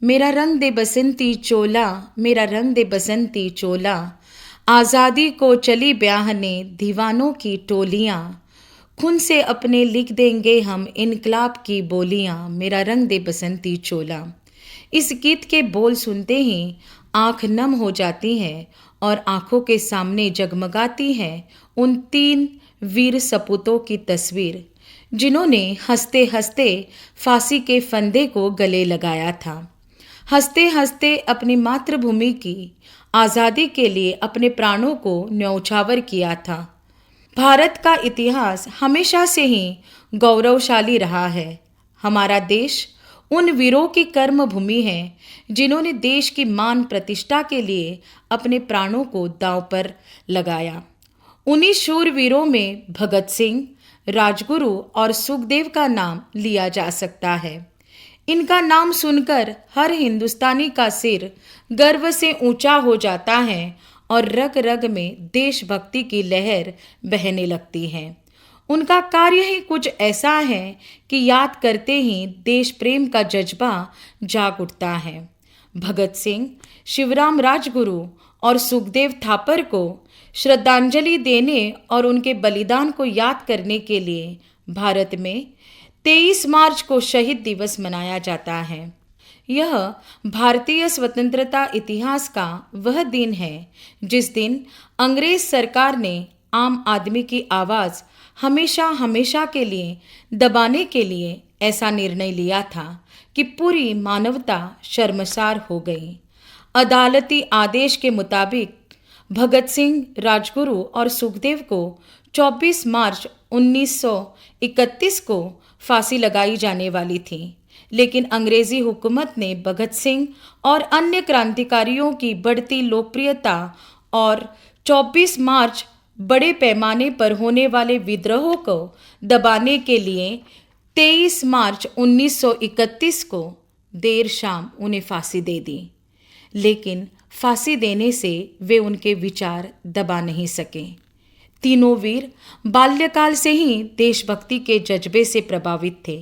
मेरा रंग दे बसंती चोला, मेरा रंग दे बसंती चोला। आज़ादी को चली ब्याहने दीवानों की टोलियाँ। खून से अपने लिख देंगे हम इनकलाब की बोलियाँ। मेरा रंग दे बसंती चोला। इस गीत के बोल सुनते ही आंख नम हो जाती है और आंखों के सामने जगमगाती है उन 3 वीर सपूतों की तस्वीर, जिन्होंने हंसते हंसते फांसी के फंदे को गले लगाया था। हंसते हंसते अपनी मातृभूमि की आज़ादी के लिए अपने प्राणों को न्यौछावर किया था। भारत का इतिहास हमेशा से ही गौरवशाली रहा है। हमारा देश उन वीरों की कर्म भूमि है जिन्होंने देश की मान प्रतिष्ठा के लिए अपने प्राणों को दांव पर लगाया। उन्हीं शूरवीरों में भगत सिंह, राजगुरु और सुखदेव का नाम लिया जा सकता है। इनका नाम सुनकर हर हिंदुस्तानी का सिर गर्व से ऊंचा हो जाता है और रग रग में देशभक्ति की लहर बहने लगती है। उनका कार्य ही कुछ ऐसा है कि याद करते ही देश प्रेम का जज्बा जाग उठता है। भगत सिंह, शिवराम राजगुरु और सुखदेव थापर को श्रद्धांजलि देने और उनके बलिदान को याद करने के लिए भारत में 23 मार्च को शहीद दिवस मनाया जाता है। यह भारतीय स्वतंत्रता इतिहास का वह दिन है जिस दिन अंग्रेज सरकार ने आम आदमी की आवाज़ हमेशा हमेशा के लिए दबाने के लिए ऐसा निर्णय लिया था कि पूरी मानवता शर्मसार हो गई। अदालती आदेश के मुताबिक भगत सिंह, राजगुरु और सुखदेव को 24 मार्च 1931 को फांसी लगाई जाने वाली थी, लेकिन अंग्रेजी हुकूमत ने भगत सिंह और अन्य क्रांतिकारियों की बढ़ती लोकप्रियता और 24 मार्च बड़े पैमाने पर होने वाले विद्रोह को दबाने के लिए 23 मार्च 1931 को देर शाम उन्हें फांसी दे दी। लेकिन फांसी देने से वे उनके विचार दबा नहीं सके। तीनों वीर बाल्यकाल से ही देशभक्ति के जज्बे से प्रभावित थे।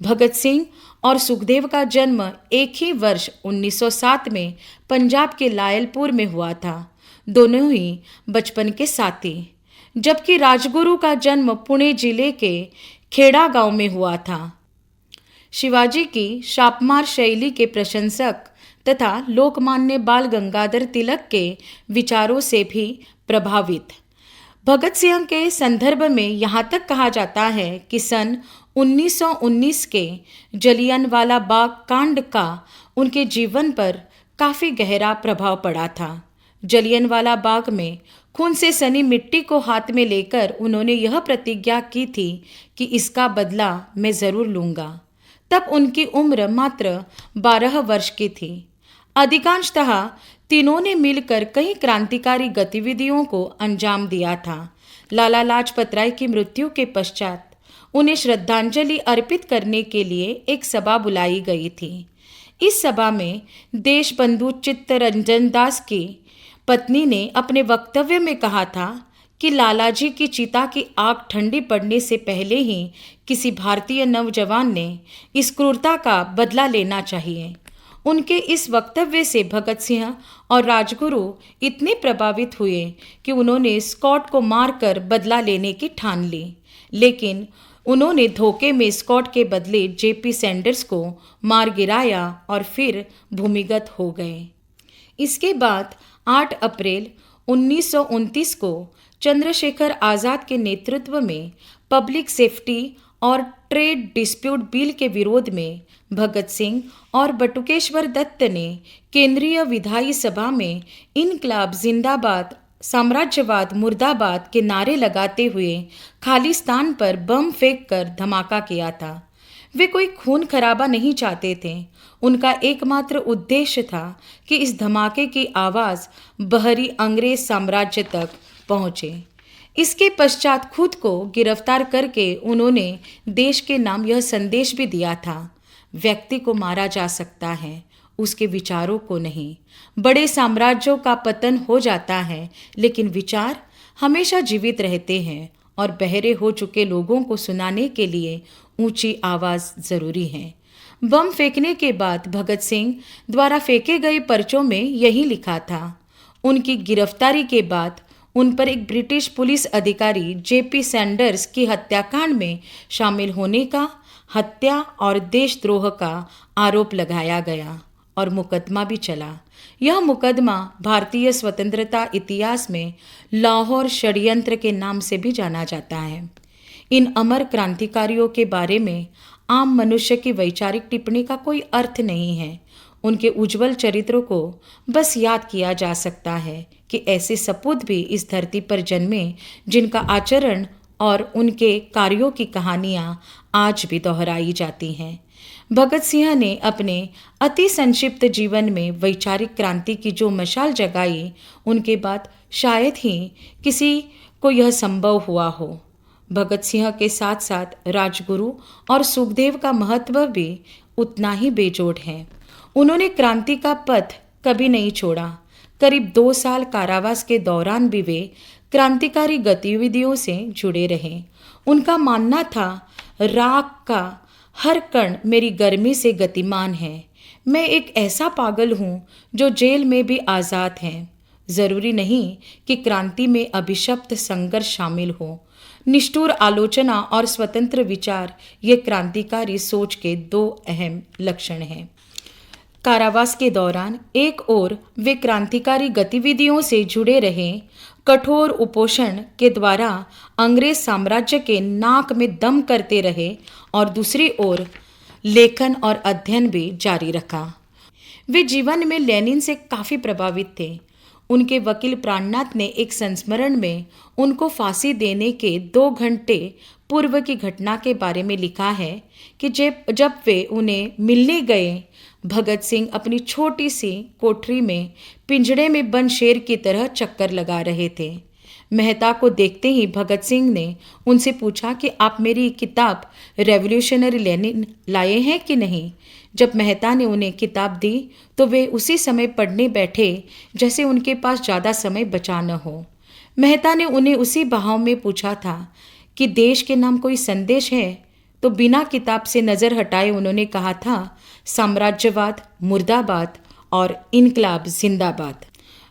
भगत सिंह और सुखदेव का जन्म एक ही वर्ष 1907 में पंजाब के लायलपुर में हुआ था। दोनों ही बचपन के साथी। जबकि राजगुरु का जन्म पुणे जिले के खेड़ा गांव में हुआ था। शिवाजी की शापमार शैली के प्रशंसक तथा लोकमान्य बाल गंगाधर तिलक के विचारों से भी प्रभावित। भगत सिंह के संदर्भ में यहाँ तक कहा जाता है कि सन 1919 के जलियांवाला बाग कांड का उनके जीवन पर काफ़ी गहरा प्रभाव पड़ा था। जलियांवाला बाग में खून से सनी मिट्टी को हाथ में लेकर उन्होंने यह प्रतिज्ञा की थी कि इसका बदला मैं ज़रूर लूँगा। तब उनकी उम्र मात्र 12 वर्ष की थी। अधिकांशतः तीनों ने मिलकर कई क्रांतिकारी गतिविधियों को अंजाम दिया था। लाला लाजपत राय की मृत्यु के पश्चात उन्हें श्रद्धांजलि अर्पित करने के लिए एक सभा बुलाई गई थी। इस सभा में देशबंधु चित्तरंजन दास की पत्नी ने अपने वक्तव्य में कहा था कि लालाजी की चिता की आग ठंडी पड़ने से पहले ही किसी भारतीय नौजवान ने इस क्रूरता का बदला लेना चाहिए। उनके इस वक्तव्य से भगत सिंह और राजगुरु इतने प्रभावित हुए कि उन्होंने स्कॉट को मारकर बदला लेने की ठान ली। लेकिन उन्होंने धोखे में स्कॉट के बदले जेपी सैंडर्स को मार गिराया और फिर भूमिगत हो गए। इसके बाद 8 अप्रैल 1929 को चंद्रशेखर आज़ाद के नेतृत्व में पब्लिक सेफ्टी और ट्रेड डिस्प्यूट बिल के विरोध में भगत सिंह और बटुकेश्वर दत्त ने केंद्रीय विधायी सभा में इनकलाब जिंदाबाद, साम्राज्यवाद मुर्दाबाद के नारे लगाते हुए खालिस्तान पर बम फेंककर धमाका किया था। वे कोई खून खराबा नहीं चाहते थे। उनका एकमात्र उद्देश्य था कि इस धमाके की आवाज़ बहरी अंग्रेज साम्राज्य तक पहुँचे। इसके पश्चात खुद को गिरफ्तार करके उन्होंने देश के नाम यह संदेश भी दिया था, व्यक्ति को मारा जा सकता है, उसके विचारों को नहीं। बड़े साम्राज्यों का पतन हो जाता है, लेकिन विचार हमेशा जीवित रहते हैं और बहरे हो चुके लोगों को सुनाने के लिए ऊंची आवाज़ ज़रूरी है। बम फेंकने के बाद भगत सिंह द्वारा फेंके गए पर्चों में यही लिखा था। उनकी गिरफ्तारी के बाद उन पर एक ब्रिटिश पुलिस अधिकारी जेपी सैंडर्स की हत्याकांड में शामिल होने का, हत्या और देशद्रोह का आरोप लगाया गया और मुकदमा भी चला। यह मुकदमा भारतीय स्वतंत्रता इतिहास में लाहौर षड्यंत्र के नाम से भी जाना जाता है। इन अमर क्रांतिकारियों के बारे में आम मनुष्य की वैचारिक टिप्पणी का कोई अर्थ नहीं है। उनके उज्जवल चरित्रों को बस याद किया जा सकता है कि ऐसे सपूत भी इस धरती पर जन्मे जिनका आचरण और उनके कार्यों की कहानियां आज भी दोहराई जाती हैं। भगत सिंह ने अपने अति संक्षिप्त जीवन में वैचारिक क्रांति की जो मशाल जगाई, उनके बाद शायद ही किसी को यह संभव हुआ हो। भगत सिंह के साथ साथ राजगुरु और सुखदेव का महत्व भी उतना ही बेजोड़ है। उन्होंने क्रांति का पथ कभी नहीं छोड़ा। करीब 2 साल कारावास के दौरान भी वे क्रांतिकारी गतिविधियों से जुड़े रहे। उनका मानना था, राख का हर कण मेरी गर्मी से गतिमान है। मैं एक ऐसा पागल हूँ जो जेल में भी आज़ाद है। जरूरी नहीं कि क्रांति में अभिशप्त संघर्ष शामिल हो। निष्ठुर आलोचना और स्वतंत्र विचार ये क्रांतिकारी सोच के 2 अहम लक्षण हैं। कारावास के दौरान एक ओर वे क्रांतिकारी गतिविधियों से जुड़े रहे, कठोर उपोषण के द्वारा अंग्रेज साम्राज्य के नाक में दम करते रहे, और दूसरी ओर लेखन और अध्ययन भी जारी रखा। वे जीवन में लेनिन से काफ़ी प्रभावित थे। उनके वकील प्राणनाथ ने एक संस्मरण में उनको फांसी देने के 2 घंटे पूर्व की घटना के बारे में लिखा है कि जब वे उन्हें मिलने गए, भगत सिंह अपनी छोटी सी कोठरी में पिंजड़े में बंद शेर की तरह चक्कर लगा रहे थे। मेहता को देखते ही भगत सिंह ने उनसे पूछा कि आप मेरी किताब रेवोल्यूशनरी लेनिन लाए हैं कि नहीं। जब मेहता ने उन्हें किताब दी तो वे उसी समय पढ़ने बैठे जैसे उनके पास ज़्यादा समय बचा न हो। मेहता ने उन्हें उसी बहाव में पूछा था कि देश के नाम कोई संदेश है, तो बिना किताब से नज़र हटाए उन्होंने कहा था, साम्राज्यवाद मुर्दाबाद और इनकलाब जिंदाबाद।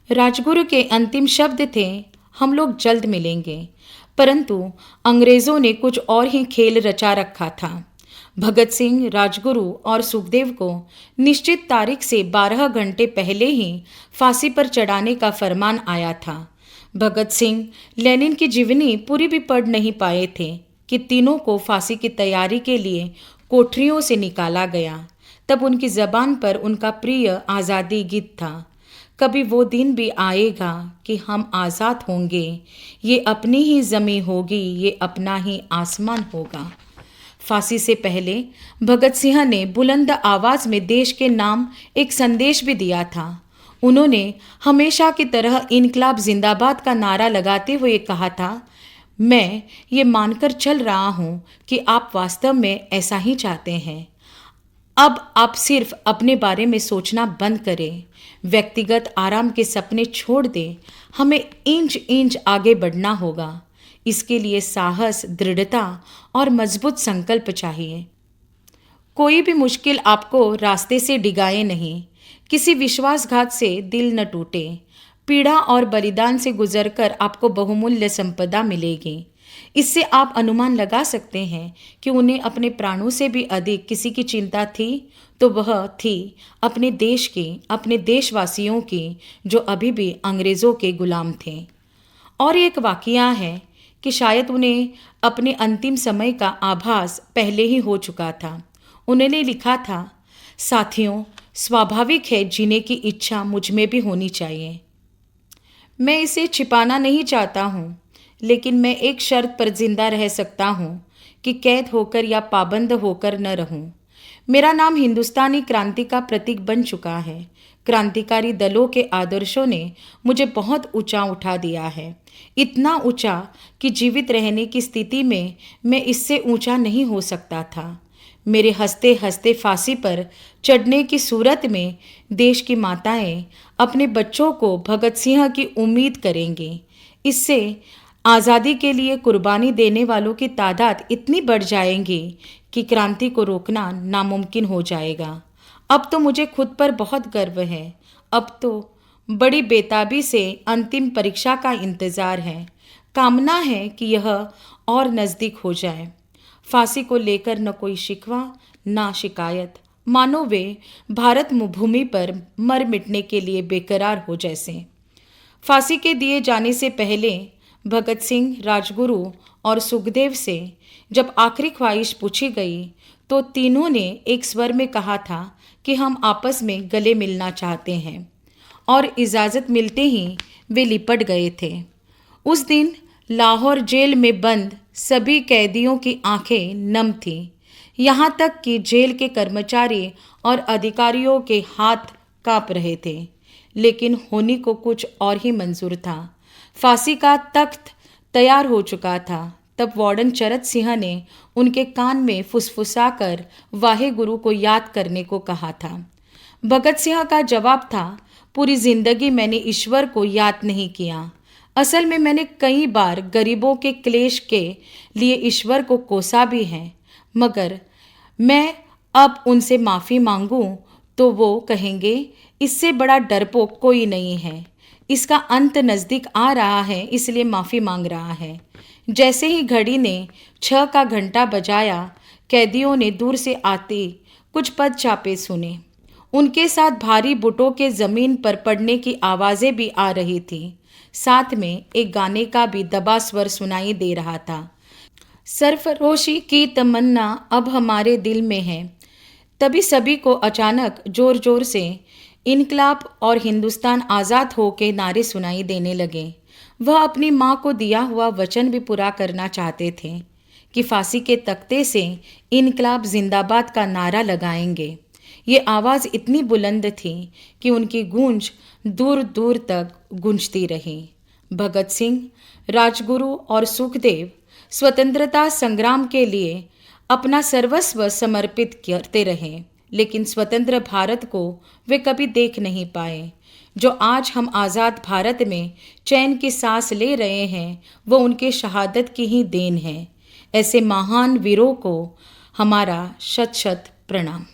राजगुरु के अंतिम शब्द थे, हम लोग जल्द मिलेंगे। परंतु अंग्रेजों ने कुछ और ही खेल रचा रखा था। भगत सिंह, राजगुरु और सुखदेव को निश्चित तारीख से 12 घंटे पहले ही फांसी पर चढ़ाने का फरमान आया था। भगत सिंह लेनिन की जीवनी पूरी भी पढ़ नहीं पाए थे कि तीनों को फांसी की तैयारी के लिए कोठरियों से निकाला गया। तब उनकी जबान पर उनका प्रिय आज़ादी गीत था, कभी वो दिन भी आएगा कि हम आज़ाद होंगे, ये अपनी ही ज़मीं होगी, ये अपना ही आसमान होगा। फांसी से पहले भगत सिंह ने बुलंद आवाज़ में देश के नाम एक संदेश भी दिया था। उन्होंने हमेशा की तरह इनकलाब जिंदाबाद का नारा लगाते हुए कहा था, मैं ये मानकर चल रहा हूँ कि आप वास्तव में ऐसा ही चाहते हैं। अब आप सिर्फ अपने बारे में सोचना बंद करें, व्यक्तिगत आराम के सपने छोड़ दें। हमें इंच इंच आगे बढ़ना होगा। इसके लिए साहस, दृढ़ता और मजबूत संकल्प चाहिए। कोई भी मुश्किल आपको रास्ते से डिगाए नहीं। किसी विश्वासघात से दिल न टूटे। पीड़ा और बलिदान से गुजरकर आपको बहुमूल्य संपदा मिलेगी। इससे आप अनुमान लगा सकते हैं कि उन्हें अपने प्राणों से भी अधिक किसी की चिंता थी, तो वह थी अपने देश की, अपने देशवासियों की, जो अभी भी अंग्रेज़ों के गुलाम थे। और एक वाकया है कि शायद उन्हें अपने अंतिम समय का आभास पहले ही हो चुका था। उन्होंने लिखा था, साथियों, स्वाभाविक है जीने की इच्छा मुझ में भी होनी चाहिए। मैं इसे छिपाना नहीं चाहता हूँ, लेकिन मैं एक शर्त पर जिंदा रह सकता हूँ कि कैद होकर या पाबंद होकर न रहूँ। मेरा नाम हिंदुस्तानी क्रांति का प्रतीक बन चुका है। क्रांतिकारी दलों के आदर्शों ने मुझे बहुत ऊंचा उठा दिया है, इतना ऊंचा कि जीवित रहने की स्थिति में मैं इससे ऊंचा नहीं हो सकता था। मेरे हंसते हंसते फांसी पर चढ़ने की सूरत में देश की माताएं अपने बच्चों को भगत सिंह की उम्मीद करेंगी। इससे आज़ादी के लिए कुर्बानी देने वालों की तादाद इतनी बढ़ जाएगी कि क्रांति को रोकना नामुमकिन हो जाएगा। अब तो मुझे खुद पर बहुत गर्व है। अब तो बड़ी बेताबी से अंतिम परीक्षा का इंतज़ार है। कामना है कि यह और नज़दीक हो जाए। फांसी को लेकर न कोई शिकवा ना शिकायत, मानो वे भारत भूमि पर मर मिटने के लिए बेकरार हो जैसे। फांसी के दिए जाने से पहले भगत सिंह, राजगुरु और सुखदेव से जब आखिरी ख्वाहिश पूछी गई तो तीनों ने एक स्वर में कहा था कि हम आपस में गले मिलना चाहते हैं, और इजाज़त मिलते ही वे लिपट गए थे। उस दिन लाहौर जेल में बंद सभी कैदियों की आंखें नम थीं, यहाँ तक कि जेल के कर्मचारी और अधिकारियों के हाथ कांप रहे थे। लेकिन होनी को कुछ और ही मंजूर था। फांसी का तख्त तैयार हो चुका था। तब वार्डन चरत सिंह ने उनके कान में फुसफुसाकर वाहे गुरु को याद करने को कहा था। भगत सिंह का जवाब था, पूरी जिंदगी मैंने ईश्वर को याद नहीं किया। असल में मैंने कई बार गरीबों के क्लेश के लिए ईश्वर को कोसा भी है, मगर मैं अब उनसे माफ़ी मांगूं तो वो कहेंगे इससे बड़ा डरपोक कोई नहीं है। इसका अंत नज़दीक आ रहा है, इसलिए माफ़ी मांग रहा है। जैसे ही घड़ी ने 6 का घंटा बजाया, कैदियों ने दूर से आते कुछ पद चापे सुने। उनके साथ भारी बुटों के ज़मीन पर पड़ने की आवाज़ें भी आ रही थीं। साथ में एक गाने का भी दबा स्वर सुनाई दे रहा था, सरफरोशी की तमन्ना अब हमारे दिल में है। तभी सभी को अचानक जोर जोर से इनकलाब और हिंदुस्तान आज़ाद हो के नारे सुनाई देने लगे। वह अपनी माँ को दिया हुआ वचन भी पूरा करना चाहते थे कि फांसी के तख्ते से इनकलाब जिंदाबाद का नारा लगाएंगे। ये आवाज़ इतनी बुलंद थी कि उनकी गूंज दूर दूर तक गूंजती रही। भगत सिंह, राजगुरु और सुखदेव स्वतंत्रता संग्राम के लिए अपना सर्वस्व समर्पित करते रहे, लेकिन स्वतंत्र भारत को वे कभी देख नहीं पाए। जो आज हम आज़ाद भारत में चैन की सांस ले रहे हैं, वो उनके शहादत की ही देन है। ऐसे महान वीरों को हमारा शत शत प्रणाम।